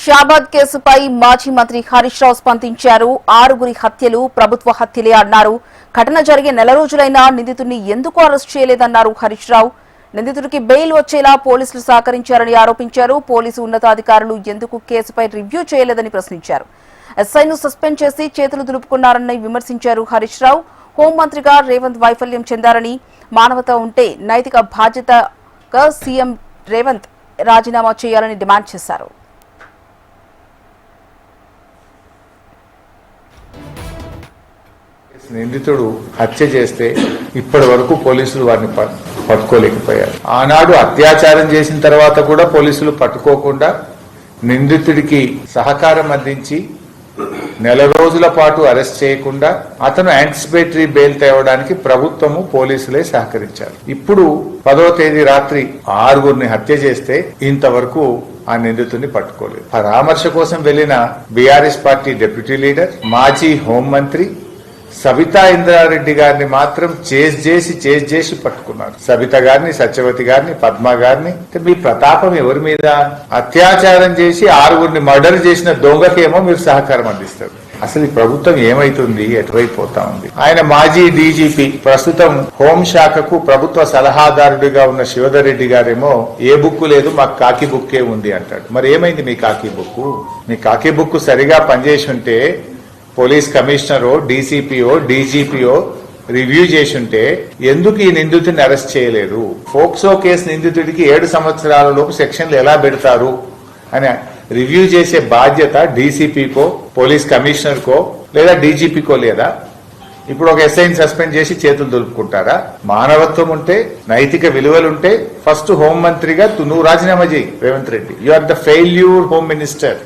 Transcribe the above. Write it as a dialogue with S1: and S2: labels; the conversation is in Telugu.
S1: షాబాద్ కేసుపై మాజీ మంత్రి హరీష్ రావు స్పందించారు. 6గురి హత్యలు ప్రభుత్వ హత్యలే అన్నారు. ఘటన జరిగే నెల రోజులైనా నిందితుడిని ఎందుకు అరెస్ట్ చేయలేదన్నారు హరీష్ రావు. నిందితుడికి బెయిల్ వచ్చేలా పోలీసులు సహకరించారని ఆరోపించారు. పోలీసు ఉన్నతాధికారులు ఎందుకు కేసుపై రివ్యూ చేయలేదని ప్రశ్నించారు. ఎస్ఐను సస్పెండ్ చేసి చేతులు దులుపుకున్నారని విమర్శించారు హరీష్ రావు. హోంమంత్రిగా రేవంత్ వైఫల్యం చెందారని, మానవత ఉంటే నైతిక బాధ్యతగా సీఎం రేవంత్ రాజీనామా చేయాలని డిమాండ్ చేశారు.
S2: నిందితుడు హత్య చేస్తే ఇప్పటి వరకు పోలీసులు వారిని పట్టుకోలేకపోయారు. ఆనాడు అత్యాచారం చేసిన తర్వాత కూడా పోలీసులు పట్టుకోకుండా నిందితుడికి సహకారం అందించి నెల రోజుల పాటు అరెస్ట్ చేయకుండా అతను యాంటిసిపేటరీ బెయిల్ తేవడానికి ప్రభుత్వము పోలీసులే సహకరించారు. ఇప్పుడు 10వ తేదీ రాత్రి 6గురిని హత్య చేస్తే ఇంతవరకు ఆ నిందితుడిని పట్టుకోలేదు. పరామర్శ కోసం వెళ్లిన బీఆర్ఎస్ పార్టీ డిప్యూటీ లీడర్, మాజీ హోంమంత్రి సబితా ఇంద్రారెడ్డి గారిని మాత్రం చేసి చేసి పట్టుకున్నారు. సబిత గారిని, సత్యవతి గారిని, పద్మ గారిని. మీ ప్రతాపం ఎవరి మీద? అత్యాచారం చేసి 6గురిని మర్డర్ చేసిన దొంగకేమో మీరు సహకారం అందిస్తారు. అసలు ఈ ప్రభుత్వం ఏమైతుంది, ఎటువైపోతా ఉంది? ఆయన మాజీ డీజీపీ, ప్రస్తుతం హోంశాఖకు ప్రభుత్వ సలహాదారుడిగా ఉన్న శివధర్ రెడ్డి గారేమో ఏ బుక్ లేదు, మాకు కాకి బుక్కే ఉంది అంటాడు. మరి ఏమైంది మీ కాకి బుక్? మీ కాకి బుక్ సరిగా పనిచేసి ఉంటే పోలీస్ కమిషనరో, డీసీపీఓ, డీజీపీఓ రివ్యూ చేసి ఉంటే ఎందుకు ఈ నిందితుడిని అరెస్ట్ చేయలేదు? ఫోక్సో కేసు నిందితుడికి 7 సంవత్సరాల లోపు సెక్షన్లు ఎలా పెడతారు అని రివ్యూ చేసే బాధ్యత డీసీపీకో, పోలీస్ కమిషనర్కో లేదా డీజీపీకో లేదా? ఇప్పుడు ఒక ఎస్ఐని సస్పెండ్ చేసి చేతులు దులుపుకుంటారా? మానవత్వం ఉంటే, నైతిక విలువలుంటే ఫస్ట్ హోం మంత్రిగా నువ్వు రాజీనామా చేయి Revanth Reddy. You are the failure home minister.